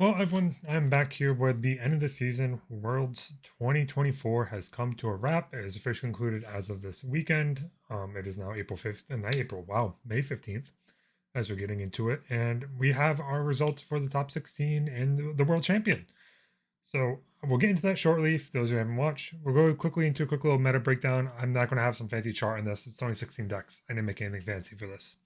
Well, everyone, I'm back here where the end of the season, Worlds 2024, has come to a wrap. It is officially concluded as of this weekend. It is now April 5th, and not April, wow, May 15th, as we're getting into it. And we have our results for the top 16 and the world champion. So we'll get into that shortly. For those who haven't watched, we'll go quickly into a quick little meta breakdown. I'm not going to have some fancy chart in this. It's only 16 decks. I didn't make anything fancy for this.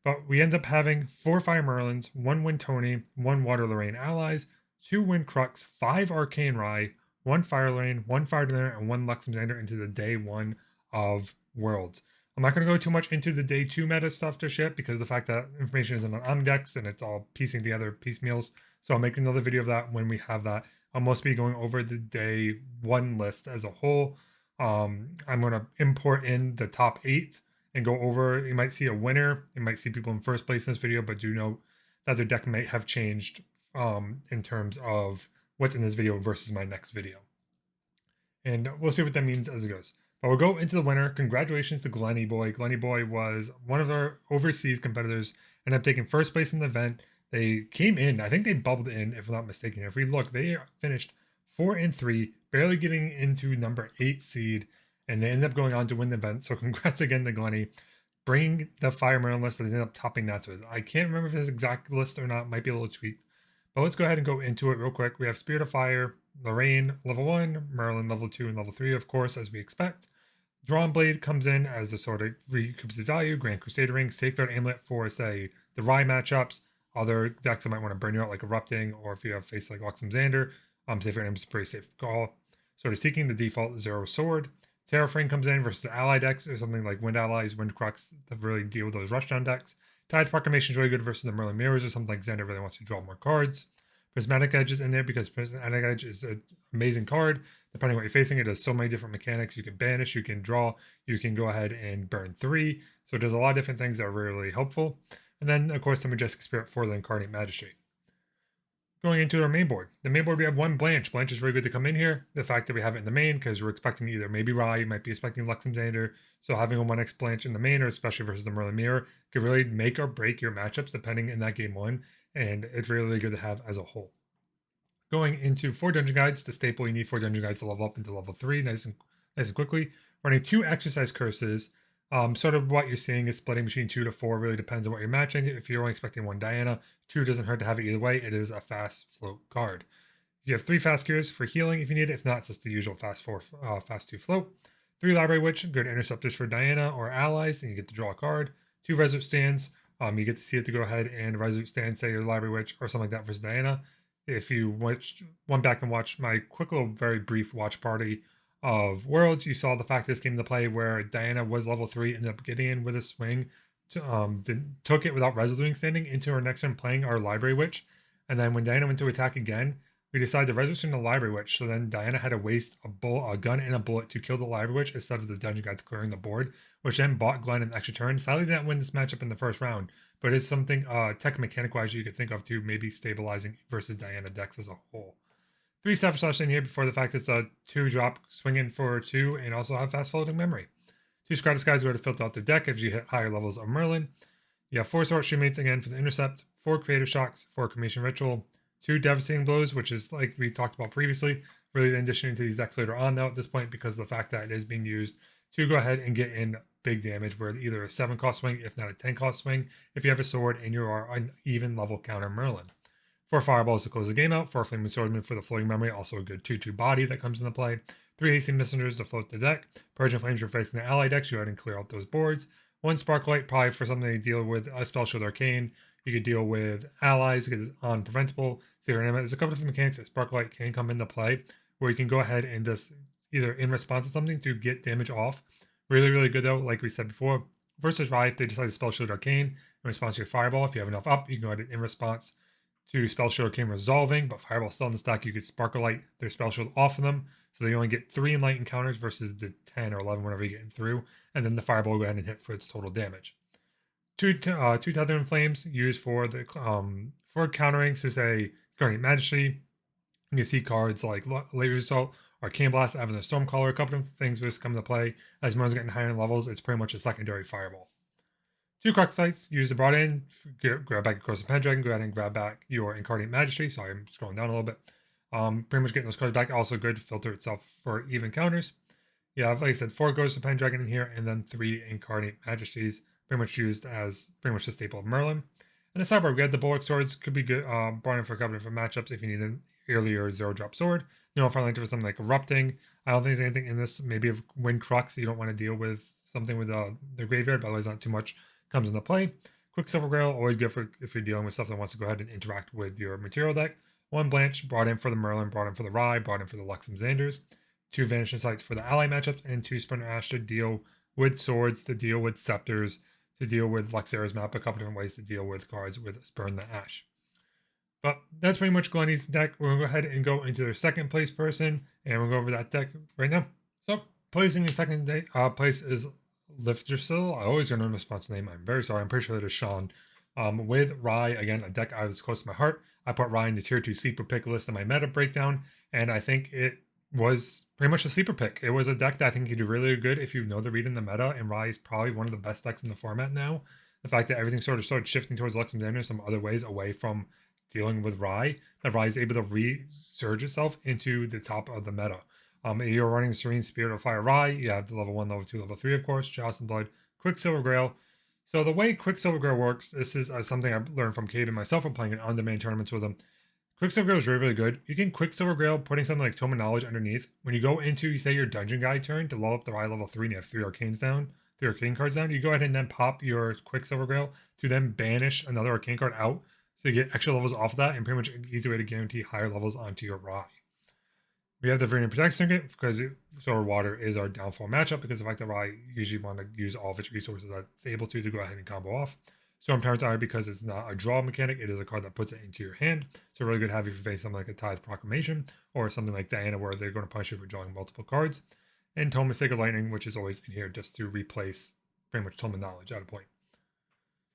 But we end up having 4 Fire Merlins, 1 Wind Tony, 1 Water Lorraine Allies, 2 Wind Crux, 5 Arcane Rye, 1 Fire Lane, 1 Fire Dinner, and 1 Luxemzander into the day 1 of Worlds. I'm not going to go too much into the day 2 meta stuff just yet because of the fact that information isn't on Omnidex and it's all piecing together piecemeals. So I'll make another video of that when we have that. I'll mostly be going over the day 1 list as a whole. I'm going to import in the top 8 and go over. You might see a winner. You might see people in first place in this video, but do note that their deck might have changed in terms of what's in this video versus my next video. And we'll see what that means as it goes. But we'll go into the winner. Congratulations to Glenny Boy. Glenny Boy was one of our overseas competitors, ended up taking first place in the event. They came in, I think they bubbled in, if I'm not mistaken. If we look, they finished 4-3, barely getting into number 8 seed, and they ended up going on to win the event. So congrats again to Glenny. Bring the Fire Merlin list, they ended up topping that to it. I can't remember if it's exact list or not, might be a little tweaked. But let's go ahead and go into it real quick. We have Spirit of Fire, Lorraine, level 1, Merlin, level 2, and level 3, of course, as we expect. Drawn Blade comes in as a sort of recoups the value. Grand Crusader Ring, Safeguard Amulet for, say, the Rye matchups. Other decks that might want to burn you out, like Erupting, or if you have face like Luxemzander, Safeguard Amulet is a pretty safe call. Sort of seeking the default Zero Sword. Terraframe comes in versus the ally decks, or something like Wind Allies, Wind Crux, that really deal with those rushdown decks. Tide Proclamation is really good versus the Merlin Mirrors, or something like Xander really wants to draw more cards. Prismatic Edge is in there because Prismatic Edge is an amazing card. Depending on what you're facing, it does so many different mechanics. You can banish, you can draw, you can go ahead and burn 3. So it does a lot of different things that are really helpful. And then, of course, the Majestic Spirit for the Incarnate Magistrate. Going into our main board. The main board, we have 1 Blanche. Blanche is really good to come in here. The fact that we have it in the main, because we're expecting either maybe Rye, you might be expecting Luxemzander. So having a 1x Blanche in the main, or especially versus the Merlin Mirror, could really make or break your matchups depending in that game 1. And it's really, really good to have as a whole. Going into 4 dungeon guides, the staple you need 4 dungeon guides to level up into level 3 nice and quickly. Running 2 exercise curses. Sort of what you're seeing is splitting between 2 to 4. Really depends on what you're matching. If you're only expecting 1 Diana, 2 doesn't hurt to have it either way. It is a fast float card. You have 3 fast cures for healing if you need it. If not, it's just the usual fast 2 float. 3 library witch, good interceptors for Diana or allies, and you get to draw a card. 2 resolute stands. You get to see it to go ahead and resolute stand, say your library witch or something like that versus Diana. If you went back and watched my quick little very brief watch party of Worlds, you saw the fact this came into play where Diana was level 3, ended up getting in with a swing, took it without resoluting standing into her next turn playing our Library Witch. And then when Diana went to attack again, we decided to resolution the Library Witch. So then Diana had to waste a gun and a bullet to kill the Library Witch instead of the dungeon guides clearing the board, which then bought Glenn an extra turn. Sadly, didn't win this matchup in the first round, but it's something tech mechanic wise you could think of to maybe stabilizing versus Diana decks as a whole. 3 Savage Slash in here before the fact it's a 2-drop swinging for 2 and also have fast floating memory. 2 Scry Skies go to filter out the deck if you hit higher levels of Merlin. You have 4 Sword Shoemates again for the intercept, 4 Creative Shocks, 4 Cremation Ritual, 2 Devastating Blows, which is like we talked about previously, really in addition to these decks later on now at this point because of the fact that it is being used to go ahead and get in big damage where either a 7-cost swing, if not a 10-cost swing, if you have a sword and you are an even level counter Merlin. 4 Fireballs to close the game out, 4 Flaming Swordsman for the floating memory, also a good 2-2 body that comes into play, 3 Hasty Messengers to float the deck, Purging Flames for facing the ally decks, you go ahead and clear out those boards, 1 Sparklight, probably for something to deal with a Spell Shield Arcane, you could deal with allies because it's unpreventable. There's a couple different mechanics that Sparklight can come into play where you can go ahead and just either in response to something to get damage off. Really, really good though, like we said before. Versus Rye, if they decide to Spell Shield Arcane in response to your Fireball, if you have enough up, you can go ahead and in response to Spell Shield Arcane resolving, but Fireball still in the stack, you could Sparklight their Spell Shield off of them, so they only get 3 Enlightened counters versus the 10 or 11 whenever you're getting through, and then the Fireball will go ahead and hit for its total damage. Two Tethering Flames used for the for countering, so say Guardian Majesty. You can see cards like Laser Assault, Arcane Blast, having the Stormcaller, a couple of things just come into play. As Merlin's getting higher in levels, it's pretty much a secondary Fireball. 2 Corx sites, use the brought in, grab back your Corx Pendragon, go ahead and grab back your Incarnate Majesty. Sorry, I'm scrolling down a little bit. Pretty much getting those cards back. Also good to filter itself for even counters. You have, like I said, 4 Ghosts of Pendragon in here, and then 3 Incarnate Majesties, pretty much used as pretty much the staple of Merlin. And the sideboard, we had the Bulwark Swords, could be good, brought in for a couple different matchups if you need an earlier 0-drop sword. No, finally for something like Erupting. I don't think there's anything in this. Maybe if Wind Crux, you don't want to deal with something with the graveyard, but otherwise not too much comes into play. Quicksilver Grail, always good for if you're dealing with stuff that wants to go ahead and interact with your material deck. 1 Blanche, brought in for the Merlin, brought in for the Rye, brought in for the Luxem Xanders. 2 Vanishing Sights for the ally matchups, and 2 Splinter Ash to deal with swords, to deal with scepters, to deal with Luxera's map, a couple different ways to deal with cards with Spurn the Ash. But that's pretty much Glenny's deck. We're going to go ahead and go into their second place person, and we'll go over that deck right now. So, placing the second place is Liftersill. I always don't know the sponsor name. I'm very sorry. I'm pretty sure it is Sean. With Rye, again, a deck I was close to my heart. I put Rye in the tier 2 sleeper pick list in my meta breakdown, and I think it was pretty much a sleeper pick. It was a deck that I think could do really good if you know the read in the meta, and Rye is probably one of the best decks in the format now. The fact that everything sort of started shifting towards Luxem Xander some other ways away from dealing with Rye, that Rye is able to resurge itself into the top of the meta. You're running Serene Spirit of Fire Rye, you have the level 1, level 2, level 3, of course, Joust and Blood, Quicksilver Grail. So the way Quicksilver Grail works, this is something I've learned from Cade and myself from playing in on-demand tournaments with him. Quicksilver Grail is really, really good. You can Quicksilver Grail putting something like Tome of Knowledge underneath. When you go into, say, your Dungeon Guide turn to level up the Rye level 3 and you have 3 Arcanes down, 3 Arcane cards down, you go ahead and then pop your Quicksilver Grail to then banish another Arcane card out so you get extra levels off of that and pretty much an easy way to guarantee higher levels onto your Rye. We have the Viridian Protection Circuit because Solar Water is our downfall matchup because of the fact that Rye usually want to use all of its resources that it's able to go ahead and combo off. Storm Parents Eye, because it's not a draw mechanic, it is a card that puts it into your hand. So really good to have if you face something like a Tithe Proclamation or something like Diana where they're going to punish you for drawing multiple cards. And Tome of Sacred Lightning, which is always in here just to replace pretty much Tome of Knowledge at a point.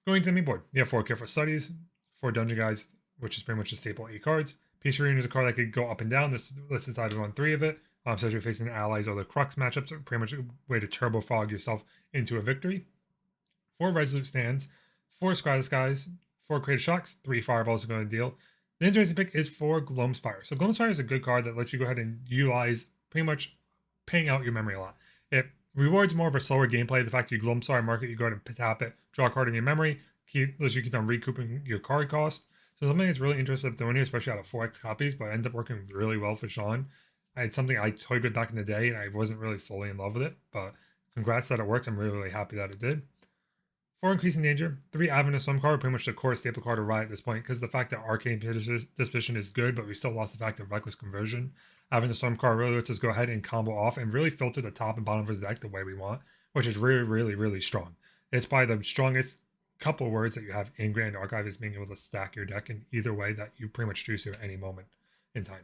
Going to the main board, you have 4 Careful Studies, 4 Dungeon Guides, which is pretty much a staple 8 cards. Peace Arena is a card that could go up and down. This list is either on 3 of it. So if you're facing allies or the Crux matchups, pretty much a way to turbo fog yourself into a victory. 4 Resolute Stands, 4 Scry the Skies, 4 Creative Shocks, 3 Fireballs are going to deal. The interesting pick is 4 Gloamspire. So Gloamspire is a good card that lets you go ahead and utilize pretty much paying out your memory a lot. It rewards more of a slower gameplay. The fact that you Gloamspire market, you go ahead and tap it, draw a card in your memory, lets you keep on recouping your card cost. So something that's really interesting doing here, especially out of 4x copies, but it ends up working really well for Sean. It's something I toyed with back in the day, and I wasn't really fully in love with it, but congrats that it works. I'm really, really happy that it did. 4 Increasing Danger, 3 Advent of Storm card, pretty much the core staple card of Riot at this point, because the fact that Arcane Disposition is good, but we still lost the fact of Reckless Conversion. Advent of Storm card really lets us go ahead and combo off and really filter the top and bottom of the deck the way we want, which is really, really, really strong. It's probably the strongest couple words that you have in Grand Archive is being able to stack your deck in either way that you pretty much choose to at any moment in time.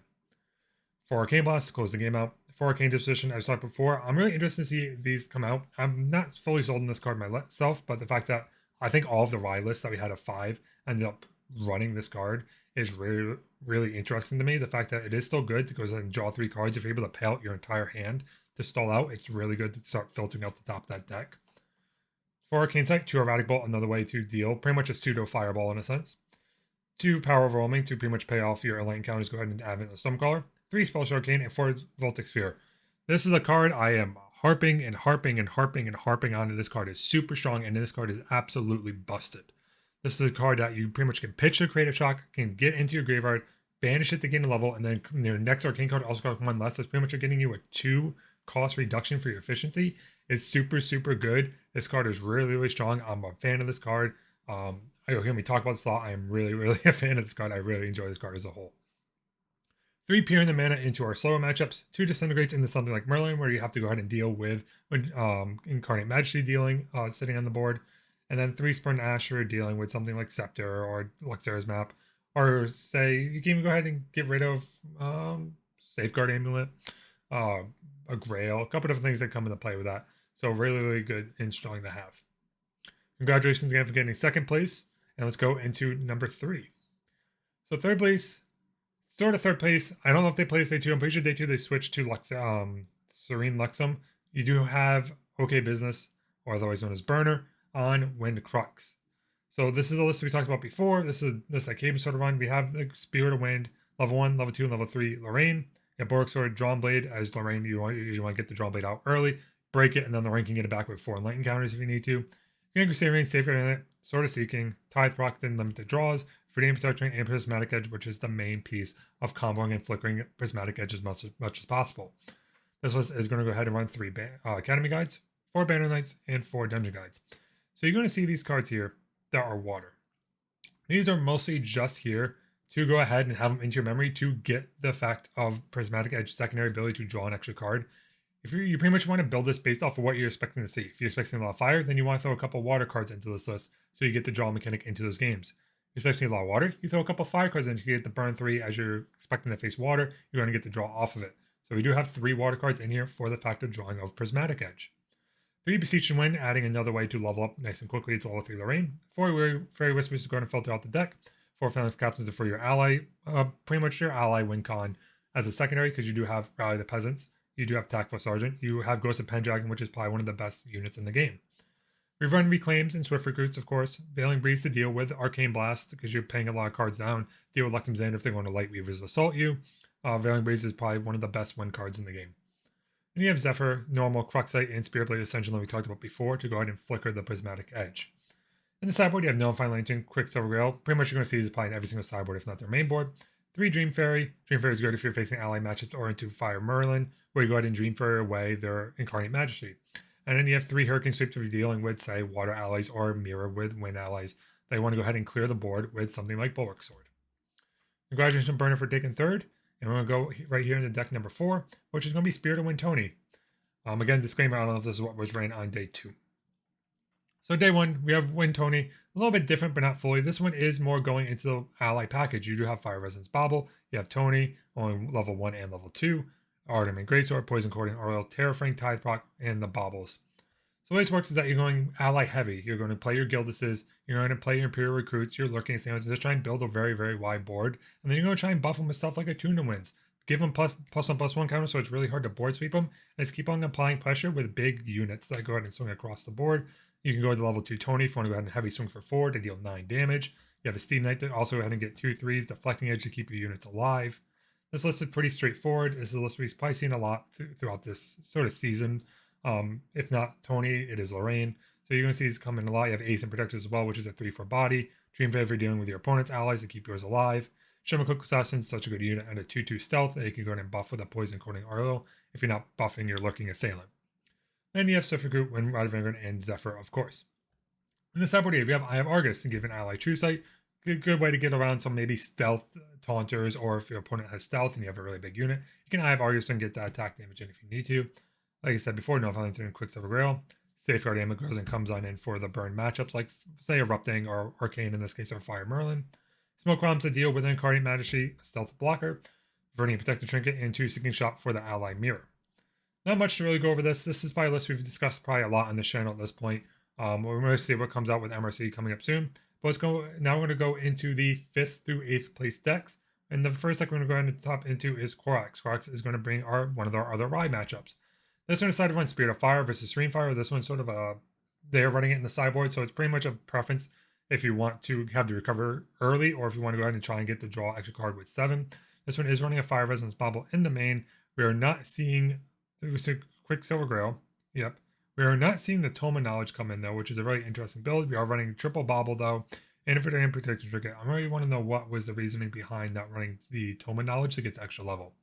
4 Arcane Blast to close the game out. 4 Arcane Disposition, I've talked before. I'm really interested to see these come out. I'm not fully sold on this card myself, but the fact that I think all of the Rye lists that we had of 5 ended up running this card is really, really interesting to me. The fact that it is still good to go and draw 3 cards. If you're able to pay out your entire hand to stall out, it's really good to start filtering out the top of that deck. 4 Arcane Sight, 2 Erratic Bolt, another way to deal pretty much a pseudo Fireball in a sense. 2 Power Overwhelming to pretty much pay off your Enlightened counters. Go ahead and Advent of Stonecaller. 3 Spellshare Arcane, and 4 Voltic Sphere. This is a card I am harping and harping and harping and harping on. This card is super strong, and this card is absolutely busted. This is a card that you pretty much can pitch to Creative Shock, can get into your graveyard, banish it to gain a level, and then your next Arcane card also got 1 less. That's pretty much getting you a 2 cost reduction for your efficiency. It's super, super good. This card is really, really strong. I'm a fan of this card. You'll hear me talk about this a lot. I am really, really a fan of this card. I really enjoy this card as a whole. 3 Peering the Mana into our slower matchups. 2 Disintegrates into something like Merlin, where you have to go ahead and deal with Incarnate Majesty dealing, sitting on the board. And then 3 Spurn Asher dealing with something like Scepter or Luxera's map. Or say, you can even go ahead and get rid of Safeguard Amulet, a Grail, a couple different things that come into play with that. So really, really good and strong to have. Congratulations again for getting 2nd place. And let's go into number 3. So 3rd place, sort of 3rd place. I don't know if they play day 2. I'm pretty sure day 2 they switched to Serene Luxem. You do have OK Business, or otherwise known as Burner. on Wind Crux. So this is the list we talked about before. This is that Caden sort of run. We have the Spirit of Wind, level 1, level 2, and level 3 Lorraine. You have Borg Sword, Drawn Blade. As Lorraine, you usually want to get the Drawn Blade out early, break it, and then the rank can get it back with 4 Enlightened counters if you need to. You can Crusade Safeguard in it, Sword of Seeking, Tithe Proc, then Limited Draws, Freedom Protection, and Prismatic Edge, which is the main piece of comboing and flickering Prismatic Edge as much as possible. This list is going to go ahead and run 3 Academy Guides, 4 Banner Knights, and 4 Dungeon Guides. So you're going to see these cards here that are water. These are mostly just here to go ahead and have them into your memory to get the effect of Prismatic Edge secondary ability to draw an extra card. If you pretty much want to build this based off of what you're expecting to see. If you're expecting a lot of fire, then you want to throw a couple water cards into this list so you get the draw mechanic into those games. If you're expecting a lot of water, you throw a couple fire cards in to get the burn 3 as you're expecting to face water. You're going to get the draw off of it. So we do have 3 water cards in here for the fact of drawing of Prismatic Edge. 3 Beseech and Wind, adding another way to level up nice and quickly. It's level 3 Lorraine. 4 Fairy Whispers is going to filter out the deck. 4 Phalanx Captains for your ally, pretty much your ally win con as a secondary because you do have Rally the Peasants. You do have Tactful Sergeant. You have Ghost of Pendragon, which is probably one of the best units in the game. We've run Reclaims and Swift Recruits, of course. Veiling Breeze to deal with Arcane Blast because you're paying a lot of cards down. Deal with Lectum Xander if they're going to Light Weavers assault you. Veiling Breeze is probably one of the best win cards in the game. And you have Zephyr, Normal, Cruxite, and Spirit Blade Ascension that we talked about before to go ahead and flicker the Prismatic Edge. In the sideboard, you have Nullifying Lantern, Quicksilver Grail. Pretty much you're going to see these probably in every single sideboard, if not their main board. 3 Dream Fairy. Dream Fairy is good if you're facing ally matchups or into Fire Merlin, where you go ahead and Dream Fairy away their Incarnate Majesty. And then you have 3 Hurricane Sweeps if you're dealing with, say, Water allies or Mirror with Wind allies. They want to go ahead and clear the board with something like Bulwark Sword. Congratulations, Burner, for taking 3rd. And we're going to go right here into deck number 4, which is going to be Spirit of Wind Tony. Again, disclaimer, I don't know if this is what was ran on day 2. So day 1, we have Wind Tony, a little bit different, but not fully. This one is more going into the ally package. You do have Fire Resonance Bobble, you have Tony, only level 1 and level 2, Artem and Greatsword, Poison Cording, Oil, Terrafang, Tide Proc, and the Bobbles. So the way this works is that you're going ally heavy. You're going to play your Gildises, you're going to play your Imperial Recruits, your Lurking Assailants, and just try and build a very, very wide board. And then you're going to try and buff them with stuff like a Tuna Winds. Give them +1/+1 counter, so it's really hard to board sweep them. And just keep on applying pressure with big units that go ahead and swing across the board. You can go to level 2 Tony if you want to go ahead and heavy swing for 4 to deal 9 damage. You have a Steam Knight that also go ahead and get 2 3s, Deflecting Edge to keep your units alive. This list is pretty straightforward. This is a list we've probably seen a lot throughout this sort of season. If not Tony, it is Lorraine. So you're going to see these come in a lot. You have Ace and Protectors as well, which is a 3/4 body. Dream Fairy if you're dealing with your opponent's allies to keep yours alive. Shimmercook Assassin, such a good unit, and a 2/2 stealth that you can go ahead and buff with a Poison Coating Arlo if you're not buffing your Lurking Assailant. Then you have Swift Recruit, Wind Rider Vanguard, and Zephyr, of course. In the sideboard here, we have I have Argus to give an ally True Sight. Good way to get around some maybe stealth taunters, or if your opponent has stealth and you have a really big unit, you can I have Argus and get that attack damage in if you need to. Like I said before, no Valentine and Quicksilver Grail. Safeguard Ammo goes and comes on in for the burn matchups, like say Erupting or Arcane in this case, or Fire Merlin. Smoke Bombs to deal with Incarnate Majesty, Stealth Blocker, Verting and Protected Trinket, and 2 Seeking Shot for the ally Mirror. Not much to really go over this. This is probably a list we've discussed probably a lot on this channel at this point. We're going to see what comes out with MRC coming up soon. But now we're going to go into the 5th through 8th place decks. And the first deck we're going to go ahead and top into is Corx. Corx is going to bring one of our other Rye matchups. This one decided to run Spirit of Fire versus Serene Fire. This one's sort of they're running it in the sideboard, so it's pretty much a preference if you want to have the recover early, or if you want to go ahead and try and get the draw extra card with 7. This one is running a Fire Resonance Bobble in the main. We are not seeing Quicksilver Grail. Yep. We are not seeing the Tome of Knowledge come in, though, which is a really interesting build. We are running triple Bobble, though, and if and Protection Trinket. I really want to know what was the reasoning behind not running the Tome of Knowledge to get the extra level.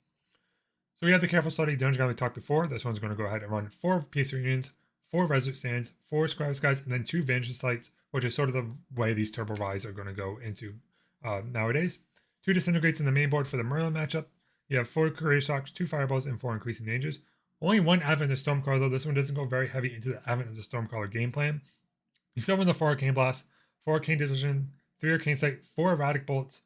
So we have the Careful Study Dungeon Guide we talked before. This one's going to go ahead and run 4 Peace Reunions, 4 Resolute Sands, 4 Scribe Skies, and then 2 Vantage Sites, which is sort of the way these Turbo Rise are going to go into nowadays. 2 Disintegrates in the main board for the Merlin matchup. You have 4 Courageous Shocks, 2 Fireballs, and 4 Increasing Dangers. Only 1 Advent of Stormcaller, though. This one doesn't go very heavy into the Advent of the Stormcaller game plan. You still run the 4 Arcane Blast, 4 Arcane Division, 3 Arcane Sight, 4 Erratic Bolts,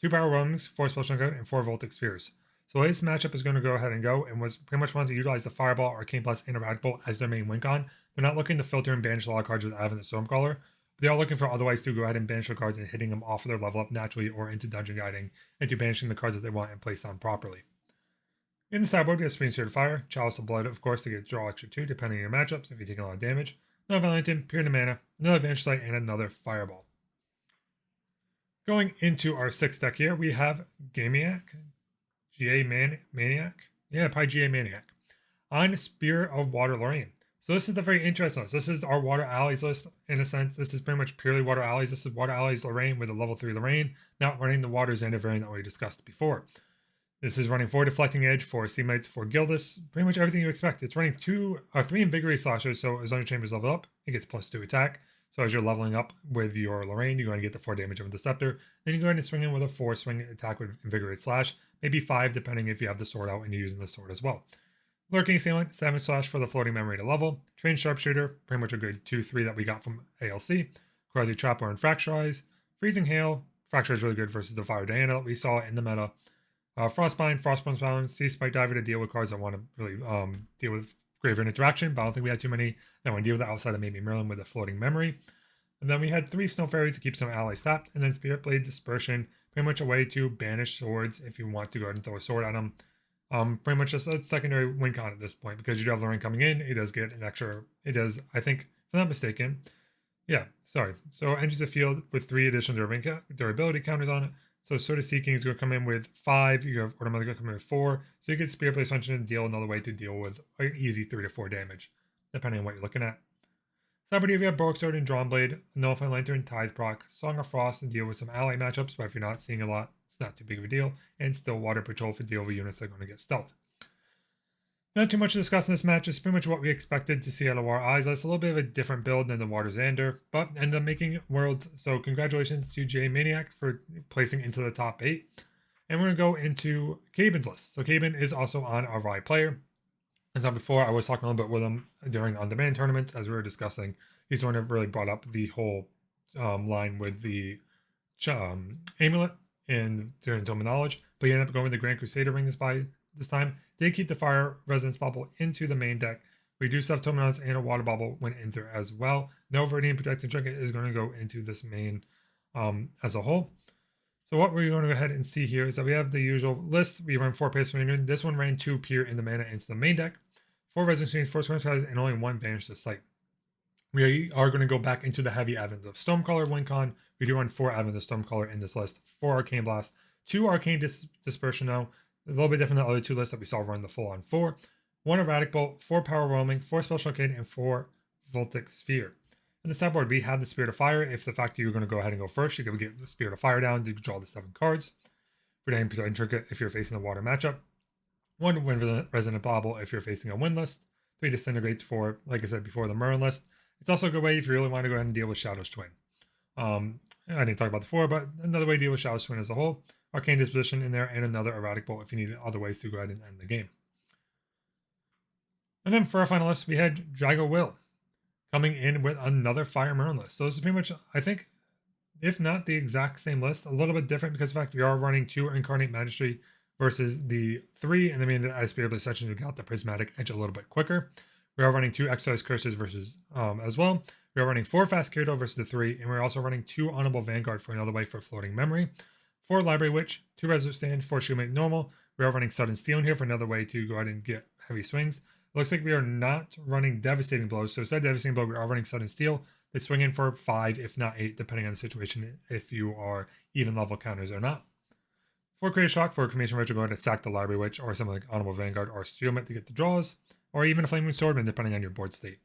2 Power Roamings, 4 Spell Chunkout, and 4 Voltic Spheres. So this matchup is going to go ahead and go, and was pretty much wanting to utilize the Fireball, Arcane Blast, and Erratic Bolt as their main win con. They're not looking to filter and banish a lot of cards with Advent of Stormcaller. They are looking for otherwise to go ahead and banish the cards and hitting them off of their level up naturally or into dungeon guiding, into banishing the cards that they want and place down properly. In the sideboard, we have Spring Spirit Fire, Chalice of Blood, of course, to get draw extra 2, depending on your matchups if you're taking a lot of damage. another Valentine, Peer to Mana, another Vanish Sight, and another Fireball. Going into our 6th deck here, we have Maniac, Maniac. Yeah, probably GA Maniac. On Spirit of Water Lorraine. So this is the very interesting list. This is our Water Allies list in a sense. This is pretty much purely Water Allies. This is Water Allies Lorraine with a level 3 Lorraine, not running the Water Xander variant that we discussed before. This is running 4 Deflecting Edge, 4 Seamites, 4 Gildas, pretty much everything you expect. It's running 3 Invigorate Slashers, so as long as your chamber is leveled up, it gets +2 attack. So as you're leveling up with your Lorraine, you're going to get the 4 damage of the Scepter. Then you go ahead and swing in with a 4 swing attack with Invigorate Slash, maybe 5 depending if you have the sword out and you're using the sword as well. Lurking Assailant, 7 Slash for the floating memory to level. Trained Sharpshooter, pretty much a good 2-3 that we got from ALC. Quasi Trapper and Fracturize. Freezing Hail, Fracture is really good versus the Fire Diana that we saw in the meta. Frostbind, Frostbone's Balance, Sea Spike Diver to deal with cards that want to really deal with graveyard interaction, but I don't think we had too many that want to deal with that outside of maybe Merlin with a floating memory. And then we had 3 Snow Fairies to keep some allies tapped, and then Spirit Blade Dispersion, pretty much a way to banish swords if you want to go ahead and throw a sword at them. Pretty much just a secondary win con at this point because you do have Lorraine coming in. It does get an extra. It does, I think, if I'm not mistaken. Yeah, sorry. So enters the field with 3 additional durability counters on it. So Sword of Seeking is going to come in with 5. You have Automatic going to come in with 4. So you get Spirit Blade Function and deal another way to deal with an easy 3 to 4 damage, depending on what you're looking at. Sideboard here we have Broke Sword and Drawn Blade, Nullifying Lantern, Tithe Proc, Song of Frost and deal with some ally matchups, but if you're not seeing a lot, it's not too big of a deal, and still Water Patrol for deal with units that are going to get stealth. Not too much to discuss in this match. It's pretty much what we expected to see out of our eyes. It's a little bit of a different build than the Water Xander, but ended up making Worlds. So congratulations to J Maniac for placing into the top 8. And we're going to go into Cabin's list. So Cabin is also on our Rye player. As I before, I was talking a little bit with him during on-demand tournaments as we were discussing. He's the one that really brought up the whole line with the amulet and during Dome of Knowledge, but he ended up going with the Grand Crusader ring this time. Did keep the Fire Resonance Bubble into the main deck. We do still have Tomanons and a Water Bubble went in there as well. No Viridian Protecting Trinket is going to go into this main as a whole. So what we're going to go ahead and see here is that we have the usual list. We run 4 Pace Ring. This one ran 2 Peer in the mana into the main deck. 4 Resonance Chains, 4 Scorn Skies, and only 1 Vanish to Sight. We are going to go back into the heavy advent of Stormcaller WinCon. We do run 4 Advent of Stormcaller in this list, 4 Arcane Blast, 2 Arcane Dispersion now, a little bit different than the other 2 lists that we saw run the full on 4. 1 Erratic Bolt, 4 Power Roaming, 4 Spell Shocking, and 4 Voltic Sphere. In the sideboard, we have the Spirit of Fire. If the fact that you're going to go ahead and go first, you're going to get the Spirit of Fire down to draw the 7 cards. Viridian Protecting Trinket if you're facing a water matchup. 1 Wind Resonant Bauble if you're facing a wind list. 3 Disintegrates for, like I said before, the Merlin list. It's also a good way if you really want to go ahead and deal with Shadow's Twin. I didn't talk about the 4, but another way to deal with Shadow's Twin as a whole. Arcane Disposition in there and another Erratic Bolt if you need other ways to go ahead and end the game. And then for our final list, we had Jago Will coming in with another Fire Merlin list. So this is pretty much, I think, if not the exact same list, a little bit different because of the fact we are running 2 Incarnate Magistry versus the 3 in the main Spirit Blade section who got the Prismatic Edge a little bit quicker. We are running 2 Exercise Curses versus as well. We are running 4 Fast Kyoto versus the 3, and we're also running 2 Honorable Vanguard for another way for Floating Memory. 4 Library Witch, 2 Resolute Stand, 4 Shoemate Normal. We are running Sudden Steel in here for another way to go ahead and get heavy swings. It looks like we are not running Devastating Blows, so instead of Devastating Blow, we are running Sudden Steel. They swing in for 5, if not 8, depending on the situation, if you are even level counters or not. 4 Creative Shock for Cremation Ritual, go ahead and sack the Library Witch or something like Honorable Vanguard or Steelmate to get the draws, or even a Flaming Swordman depending on your board state.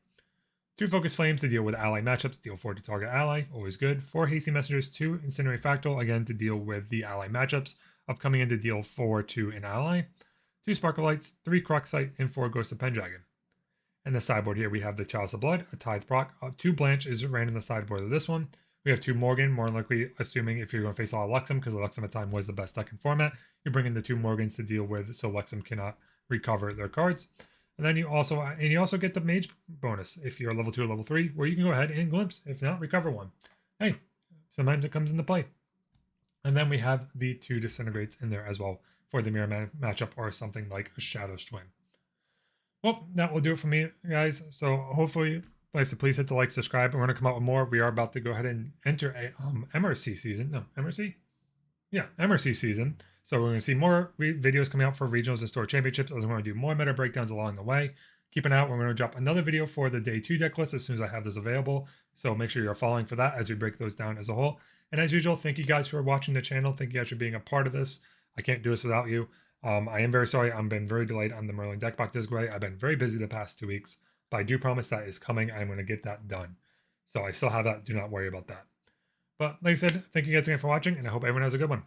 2 Focus Flames to deal with ally matchups, deal 4 to target ally, always good. 4 Hasty Messengers, 2 Incinerate Fractal, again to deal with the ally matchups of coming in to deal 4 to an ally. 2 Sparkle Lights, 3 Crocsite, and 4 Ghost of Pendragon. And the sideboard here we have the Chalice of Blood, a Tithe Proc, 2 Blanche is ran in the sideboard of this one. We have 2 Morgan, more than likely assuming if you're going to face all Luxem, because Luxem at the time was the best deck in format, you bring in the 2 Morgans to deal with so Luxem cannot recover their cards. And then you also get the Mage bonus if you're level 2 or level 3, where you can go ahead and Glimpse, if not, recover 1. Hey, sometimes it comes into play. And then we have the 2 Disintegrates in there as well for the mirror matchup or something like a Shadow's Twin. Well, that will do it for me, guys. So hopefully, like I said, please hit the like, subscribe. We're going to come out with more. We are about to go ahead and enter a MRC season. No, MRC? Yeah, MRC season. So we're going to see more videos coming out for regionals and store championships as we're going to do more meta breakdowns along the way. keep an eye out. We're going to drop another video for the day 2 deck list as soon as I have those available. So make sure you're following for that as we break those down as a whole. And as usual, thank you guys for watching the channel. Thank you guys for being a part of this. I can't do this without you. I am very sorry. I've been very delayed on the Merlin deck box giveaway. I've been very busy the past 2 weeks, but I do promise that is coming. I'm going to get that done. So I still have that. Do not worry about that. But like I said, thank you guys again for watching, and I hope everyone has a good one.